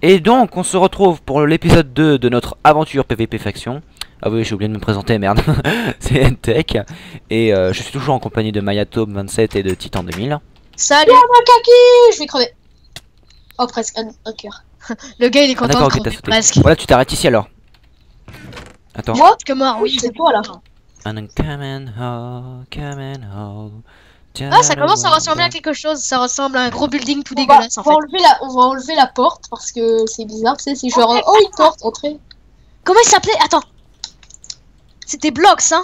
Et donc on se retrouve pour l'épisode 2 de notre aventure PVP Faction. Ah oui, j'ai oublié de me présenter, merde. C'est N-Tech. Et je suis toujours en compagnie de Mayatome27 et de Titan 2000. Salut Kaki, je vais crever. Oh, presque un cœur. Le gars il est content D'accord, de ok, t'as crever sauté. presque. Voilà, tu t'arrêtes ici alors. Attends. Moi Que mort, oui. c'est toi là. Ah, ça commence à ressembler à quelque chose. Ça ressemble à un gros building tout On va, dégueulasse en fait. on va enlever la porte parce que c'est bizarre, tu sais, c'est genre... Oh, une porte, entrée. Comment il s'appelait? Attends. C'était Blocks, hein?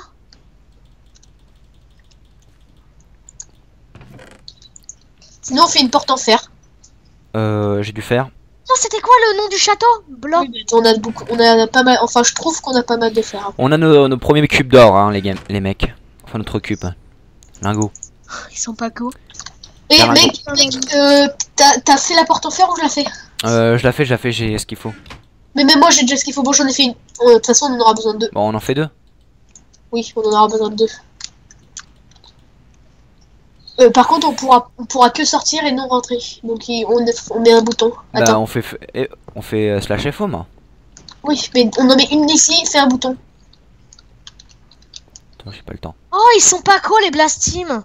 Sinon, on fait une porte en fer. J'ai dû faire. Non, c'était quoi le nom du château? Blocks. Oui, mais on a beaucoup, on a pas mal, enfin, je trouve qu'on a pas mal de fer. Hein. On a nos premiers cubes d'or, hein, les mecs. Enfin, notre cube. Lingot. Ils sont pas cool. Et Carrément. mec, t'as fait la porte en fer ou je la fais? Je la fais, j'ai ce qu'il faut. Mais même moi, j'ai déjà ce qu'il faut. Bon, j'en ai fait une. De toute façon, on en aura besoin de deux. Bon, on en fait deux. Oui, on en aura besoin de deux. Par contre, on pourra que sortir et non rentrer. Donc, on met un bouton. Bah, Attends. on fait slash FO, moi. Oui, mais on en met une ici, fait un bouton. Attends, j'ai pas le temps. Oh, ils sont pas cool les Blast Team.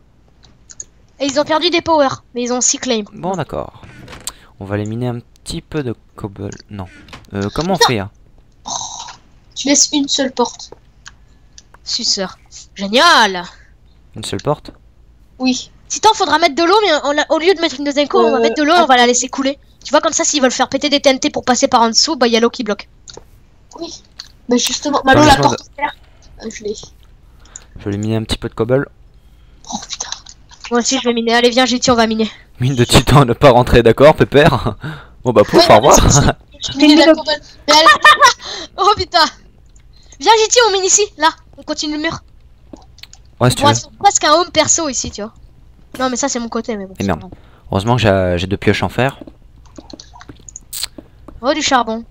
Et ils ont perdu des powers, mais ils ont aussi claim. Bon, d'accord. On va les miner un petit peu de cobble. Non. Comment on fait hein? Tu laisses une seule porte. Suceur. Génial. Une seule porte? Oui. Titan, faudra mettre de l'eau, mais au lieu de mettre une deuxième cour, on va mettre de l'eau et on va la laisser couler. Tu vois, comme ça, s'ils veulent faire péter des TNT pour passer par en dessous, bah, il y a l'eau qui bloque. Oui. Bah, justement, Malo, la porte en fer. Je l'ai. Je vais miner un petit peu de cobble. Oh putain. Moi aussi, je vais miner. Allez, viens, GT, on va miner. Mine de titan, ne pas rentrer, d'accord, pépère? Bon bah pouf, Ouais, au revoir. Je mets la cobble. Mais allez, Oh putain. Viens, GT, on mine ici, là. On continue le mur. Ouais, si tu On va veux. faire presque un home perso ici, tu vois. Non, mais ça, c'est mon côté, mais bon. Et c'est merde. pas grave. Heureusement que j'ai deux pioches en fer. Oh, du charbon.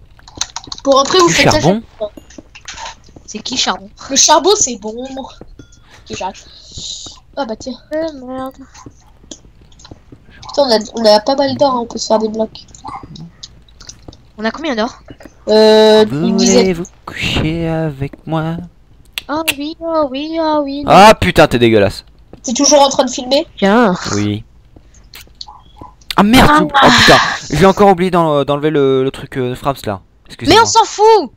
pour rentrer, vous Du faites ça. charbon? C'est qui, charbon? Le charbon, c'est bon. Ok, j'arrive. Ah bah tiens. Merde. Putain, on a pas mal d'or, hein, on peut se faire des blocs. On a combien d'or? Une dizaine. Voulez-vous coucher avec moi? Oh oui, oh oui, oh oui. Ah putain, t'es dégueulasse. T'es toujours en train de filmer? Tiens. Oui. Ah merde! Oh putain, j'ai encore oublié d'enlever le truc de Fraps là. Mais Excusez-moi. on s'en fout.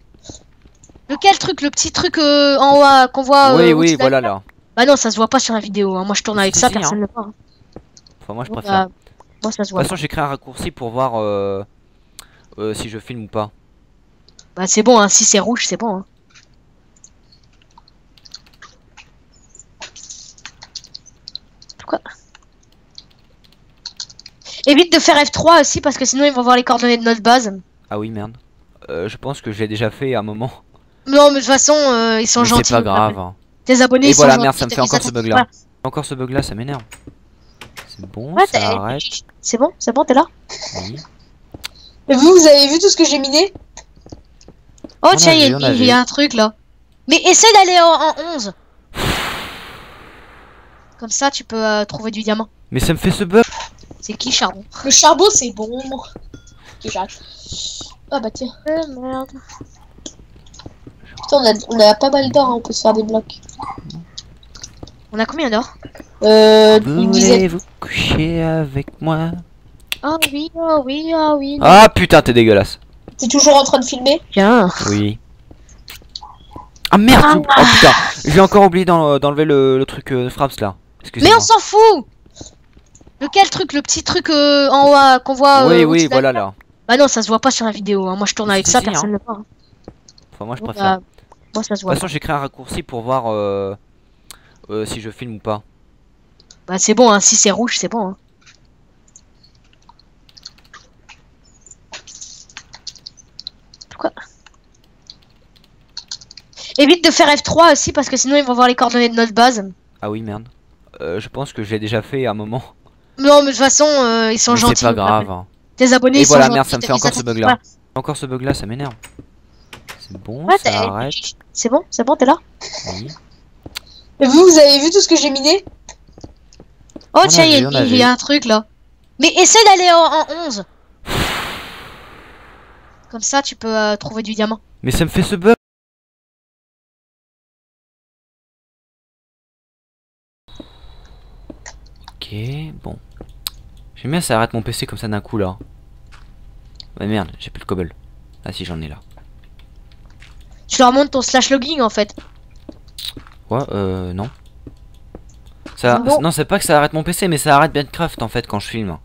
Lequel truc? Le petit truc en haut qu'on voit Oui, au-dessus oui, de la voilà lumière. là. Bah non, ça se voit pas sur la vidéo. Hein. Moi, je tourne avec Si, ça, si, personne hein. ne le voit. Hein. Enfin, moi je Bon, préfère. bah, moi, ça se De voit. toute façon, j'ai créé un raccourci pour voir si je filme ou pas. Bah c'est bon, hein. Si c'est rouge, c'est bon. Hein. Pourquoi? Évite de faire F3 aussi parce que sinon ils vont voir les coordonnées de notre base. Ah oui, merde. Je pense que je l'ai déjà fait à un moment. Non, mais de toute façon, ils sont Mais gentils. c'est pas grave. Hein. Tes abonnés, Et ils voilà, sont merde, gentils. ça me fait ils encore ce attaquent bug là. pas. Encore ce bug là, ça m'énerve. C'est bon, Ouais, ça arrête. c'est bon, t'es là? Oui. Et vous avez vu tout ce que j'ai miné? Oh On tiens, a vu, il on a y, vu. a- il y a un truc là. Mais essaie d'aller en 11. C'est qui, charbon? Mais ça me fait ce bug. C'est bon, c'est bon, t'es là? Oui. Oui. Oh, tiens, il y a il y a un truc là. Mais essaie d'aller en 11. Comme ça, tu peux trouver du diamant. Mais ça me fait ce bug. C'est qui, charbon? Le charbon, c'est bon. Ok, j'arrive. Ah bah tiens. Merde. Putain, on a pas mal d'or, hein, on peut se faire des blocs. On a combien d'or? Une dizaine. Voulez-vous coucher avec moi? Oh oui, oh oui, oh oui. Ah putain, t'es dégueulasse. T'es toujours en train de filmer? Tiens. Oui. Ah merde! Oh putain, j'ai encore oublié d'enlever le truc de Fraps là. Mais Excusez-moi. on s'en fout. Lequel truc? Le petit truc en haut qu'on voit Oui, au-dessus oui, de la voilà lumière. là. Bah non, ça se voit pas sur la vidéo. Hein. Moi, je tourne avec Si, ça, si, personne hein. ne le voit. Hein. Enfin, moi je Bon, préfère. bah, moi, ça se De voit. toute façon, j'ai créé un raccourci pour voir si je filme ou pas. Bah c'est bon, hein. Si c'est rouge, c'est bon. Hein. Pourquoi? Évite de faire F3 aussi parce que sinon ils vont voir les coordonnées de notre base. Ah oui, merde. Je pense que je l'ai déjà fait à un moment. Non, mais de toute façon, ils sont Mais gentils. c'est pas grave. Hein. Tes abonnés, Et ils sont voilà, gentils. merde, ça me fait ils encore ce attaquent bug là. pas. Encore ce bug là, ça m'énerve. C'est bon, Ouais, ça arrête. c'est bon, t'es là? Oui. Et vous avez vu tout ce que j'ai miné? Oh On tiens, a il y, vu, on a il y a un truc là. Mais essaie d'aller en 11. Comme ça, tu peux trouver du diamant. Mais ça me fait ce bug. Ok, bon. J'aime bien ça arrête mon PC comme ça d'un coup là. Ouais merde, j'ai plus le cobble. Ah si j'en ai là. Tu leur montres ton slash logging en fait. Ouais, non. Ça, Non. non, c'est pas que ça arrête mon PC, mais ça arrête Minecraft en fait quand je filme.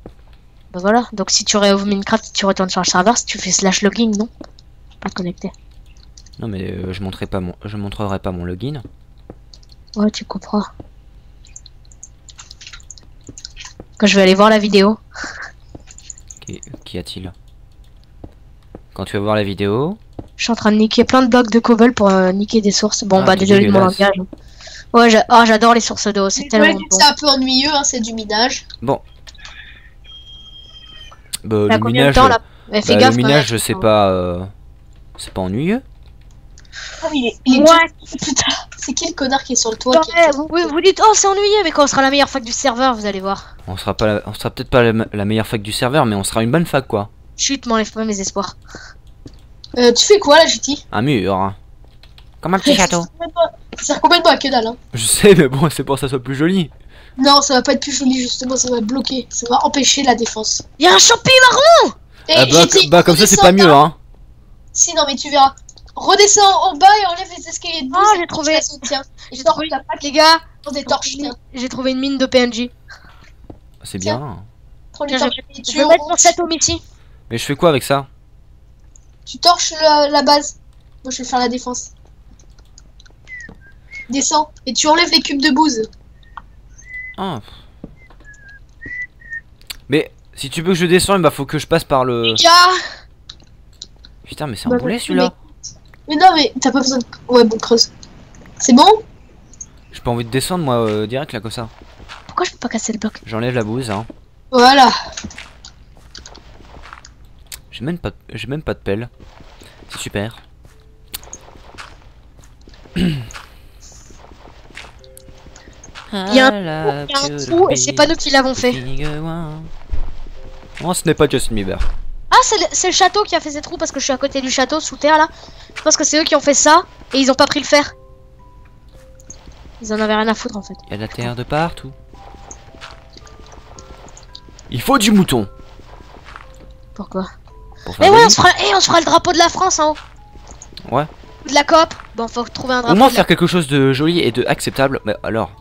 Bah voilà, donc si tu réouvres Minecraft, si tu retournes sur le serveur, si tu fais slash logging, non. Pas te connecter. Non mais je montrerai pas mon login. Ouais, tu comprends. Quand je vais aller voir la vidéo. Qu'y a-t-il? Quand tu vas voir la vidéo. Je suis en train de niquer plein de blocs de cobble pour niquer des sources. Bon, Ah, bah désolé de mon dégueulasse. langage. Ouais, j'adore les sources d'eau, c'est tellement bon. C'est un peu ennuyeux, hein, c'est du minage. Bon. Bah, T'as le combien de minage, temps là? Mais fais bah, gaffe. le quand minage, même. c'est pas, c'est pas ennuyeux. Ah, il est Ouais. Putain, c'est qui le connard qui est sur le toit qui Ouais, vous dites, oh c'est ennuyeux, mais quand on sera la meilleure fac du serveur, vous allez voir. On sera pas, on sera peut-être pas la meilleure fac du serveur, mais on sera une bonne fac quoi. Chut, m'enlève pas mes espoirs. Tu fais quoi là, JT? Un mur. Hein. Comme un petit château. Ça sert complètement à que dalle, hein. Je sais, mais bon, c'est pour que ça soit plus joli. Non, ça va pas être plus joli, justement, ça va bloquer. Ça va empêcher la défense. Y'a un champi marron! Et Ah bah, JT, bah comme ça c'est redescends pas mieux là. hein. Si, non, mais tu verras. Redescends en bas et enlève les escaliers de boue. Ah, c'est j'ai pour trouvé. que ça se tient. Et J'ai sors trouvé. la plaque Les gars, dans des torches, tiens. j'ai trouvé une mine de PNJ. C'est bien. Prends les Tiens, torches. Et je tu, vais mettre mon set home ici. Mais je fais quoi avec ça? tu torches la base. Moi, je vais faire la défense. Descends. Et tu enlèves les cubes de bouse. Ah. Mais si tu veux que je descende, bah faut que je passe par le. Gars. Putain, mais c'est un Bah, boulet mais- celui-là. Mais non, mais t'as pas besoin de... Ouais, bon, creuse. C'est bon? J'ai pas envie de descendre moi direct là comme ça. Pourquoi je peux pas casser le bloc? J'enlève la bouse hein. Voilà. J'ai même pas de pelle. C'est super. Il y a un trou et c'est pas nous qui l'avons fait. Non, ce n'est pas Justin Bieber. Ah, c'est le château qui a fait ces trous parce que je suis à côté du château sous terre là. Je pense que c'est eux qui ont fait ça et ils ont pas pris le fer. Ils en avaient rien à foutre en fait. Il y a de la terre de partout. Il faut du mouton. Pourquoi? Pour faire Mais des ouais, lits. on se fera le drapeau de la France en haut. Ouais. Ou de la coop. Bon, faut trouver un Au drapeau. moins de la- faire quelque chose de joli et de acceptable. Mais alors,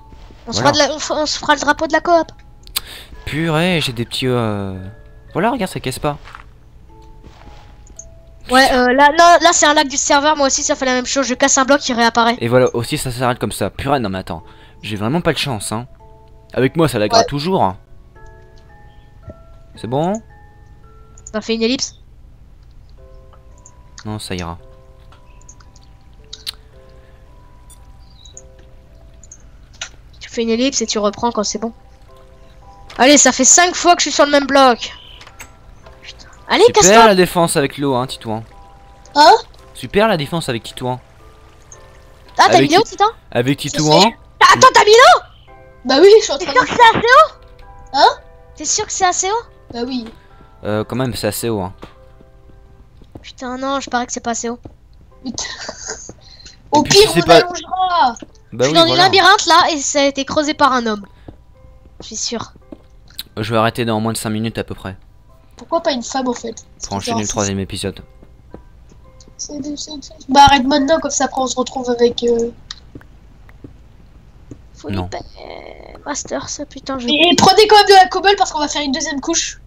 On se voilà. fera on se fera le drapeau de la coop. purée, j'ai des petits. Voilà, regarde, ça casse pas. Ouais, là c'est un lac du serveur. Moi aussi, ça fait la même chose. Je casse un bloc, il réapparaît. Et voilà, aussi ça s'arrête comme ça. Purée, non mais attends, j'ai vraiment pas de chance, hein. Avec moi, ça laguera Ouais. toujours. C'est bon? Ça fait une ellipse. Non, ça ira. Tu fais une ellipse et tu reprends quand c'est bon. Allez, ça fait 5 fois que je suis sur le même bloc. Putain. Allez, Super casse-toi. la défense avec l'eau, hein, Titouan. Hein? Super la défense avec Titouan. Ah, t'as Avec mis l'eau, Titan? Avec Titouan. Attends, t'as mis l'eau? Bah oui, je suis en T'es train sûr de... que c'est assez haut? Hein? T'es sûr que c'est assez haut? Bah oui. Quand même, c'est assez haut, hein. Putain, non, je parie que c'est pas assez haut. Au puis, pire, si c'est Oh on pas- allongera. Bah je suis oui, dans une voilà. labyrinthe là et ça a été creusé par un homme. Je suis sûr. Je vais arrêter dans moins de 5 minutes à peu près. Pourquoi pas une femme en fait? Pour enchaîner le troisième épisode. Bah arrête maintenant, comme ça après on se retrouve avec... Non. Master, ça putain, je. Et prenez quand même de la cobble parce qu'on va faire une deuxième couche.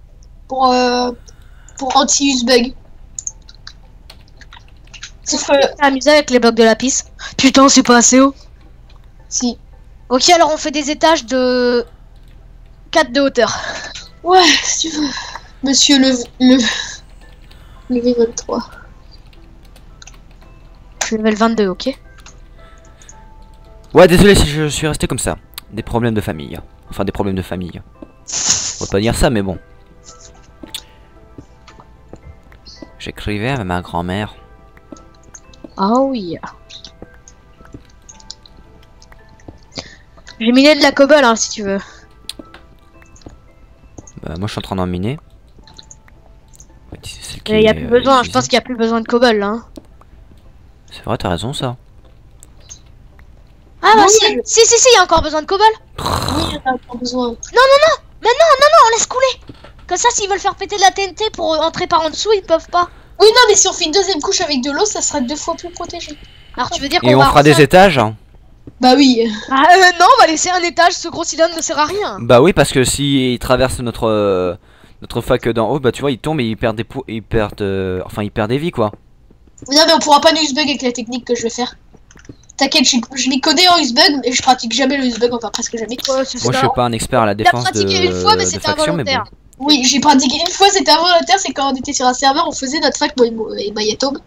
Pour anti-use bug. Sauf que... Amusé avec les blocs de lapis. Putain, c'est pas assez haut. Si. Ok, alors on fait des étages de 4 de hauteur. Ouais, si tu veux. Monsieur le V23. Je suis level 22, ok. Ouais, désolé si je suis resté comme ça. Des problèmes de famille. Enfin, des problèmes de famille. On va pas dire ça, mais bon. J'écrivais avec ma grand-mère. Ah oui. J'ai miné de la cobble, hein, si tu veux. Bah, moi, je suis en train d'en miner. celle Il y a est, plus besoin, je utilisée. pense qu'il y a plus besoin de cobble là. Hein. C'est vrai, t'as raison ça. Ah bah Non, si, si, il y a encore besoin de cobble. Oui, on a pas besoin. On laisse couler. Comme ça, s'ils veulent faire péter de la TNT pour entrer par en dessous, ils peuvent pas. Oui, non, mais si on fait une deuxième couche avec de l'eau, ça sera 2 fois plus protégé. Alors tu veux dire Et qu'on on va fera des refaire- étages hein. Bah oui. Ah non, on va laisser un étage, ce gros cylindre ne sert à rien. Bah oui, parce que s'il traverse notre fac d'en haut, bah tu vois, il tombe et il perd enfin il perd des vies quoi. Non, mais on pourra pas le bug avec la technique que je vais faire. T'inquiète, je m'y connais en bug, mais je pratique jamais le bug, enfin presque jamais. Ouais, c'est Moi je ça. suis pas un expert à la T'as défense pratiqué une fois, mais de c'était faction, mais bon. involontaire. Oui, j'ai pratiqué une fois, c'était involontaire, c'est quand on était sur un serveur, on faisait notre fac, moi et Mayatome.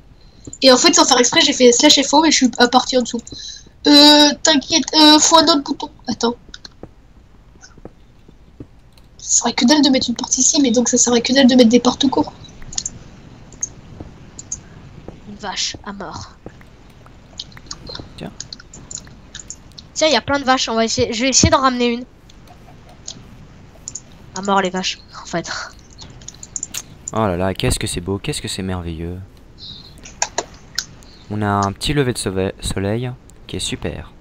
Et en fait, sans faire exprès, j'ai fait slash FO, mais je suis parti en dessous. T'inquiète, faut un autre bouton. Attends. Ça serait que dalle de mettre une porte ici, mais donc ça serait que dalle de mettre des portes tout court. Une vache à mort. Tiens. Tiens, il y a plein de vaches, on va essayer. Je vais essayer d'en ramener une. À mort les vaches, en fait. Oh là là, qu'est-ce que c'est beau, qu'est-ce que c'est merveilleux. On a un petit lever de soleil qui est super.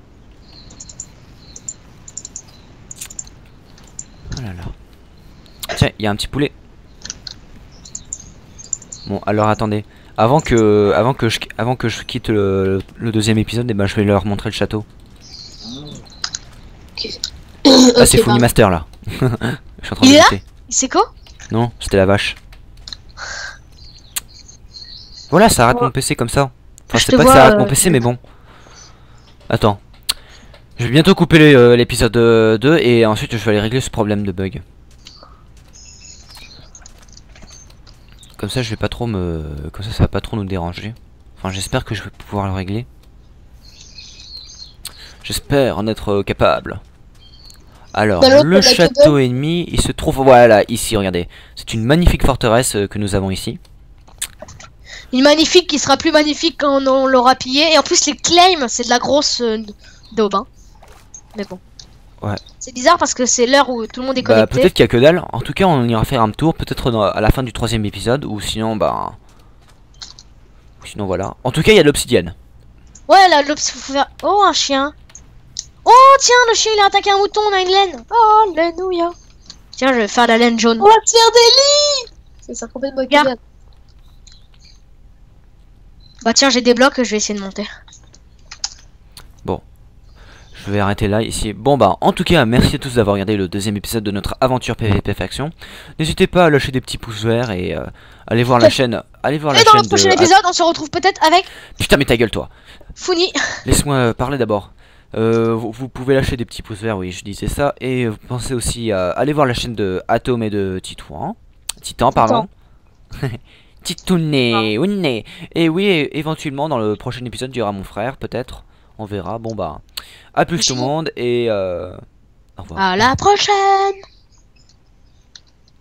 Oh là là. Tiens, il y a un petit poulet. Bon, alors attendez. Avant que je quitte le deuxième épisode, eh ben, je vais leur montrer le château. Ah, c'est Ok, Funny Master là. Je suis en train Il de est là lutter. C'est quoi? Non, c'était la vache. Voilà, ça arrête mon PC comme ça. Enfin, Je c'est te pas que vois, ça arrête mon PC, mais bon. Attends. Je vais bientôt couper l'épisode 2 et ensuite je vais aller régler ce problème de bug. Comme ça, je vais pas trop comme ça va pas trop nous déranger. Enfin, j'espère que je vais pouvoir le régler. J'espère en être capable. Alors, Bah, l'autre, le la château ennemi, il se trouve, voilà, ici, regardez. C'est une magnifique forteresse que nous avons ici. Une magnifique qui sera plus magnifique quand on l'aura pillé. Et en plus, les claims, c'est de la grosse daube. Hein. Mais bon. Ouais. C'est bizarre parce que c'est l'heure où tout le monde est Bah, connecté. peut-être qu'il y a que dalle. En tout cas, on ira faire un tour, peut-être à la fin du 3ème épisode, ou sinon, bah... Ou sinon, voilà. En tout cas, il y a de l'obsidienne. Ouais, là, l'obs, faut faire... Oh, un chien. Oh, tiens, le chien, il a attaqué un mouton, on a une laine. Oh, alléluia. Tiens, je vais faire la laine jaune. On va te faire des lits. C'est ça complètement Regarde. génial. Bah tiens, j'ai des blocs, je vais essayer de monter. Je vais arrêter là, ici. Bon, bah, en tout cas, merci à tous d'avoir regardé le 2ème épisode de notre aventure PVP Faction. N'hésitez pas à lâcher des petits pouces verts et allez voir la chaîne. Allez voir la Et dans chaîne le prochain de... épisode, on se retrouve peut-être avec Putain, mais ta gueule, toi. Funi. Laisse-moi parler d'abord. Vous pouvez lâcher des petits pouces verts, oui, je disais ça. Et vous pensez aussi à aller voir la chaîne de Atom et de Titouan. Titan, pardon. Titouné, ouné. Et oui, éventuellement, dans le prochain épisode, il y aura mon frère, peut-être. On verra. Bon, bah, à plus tout le monde et au revoir. À la prochaine.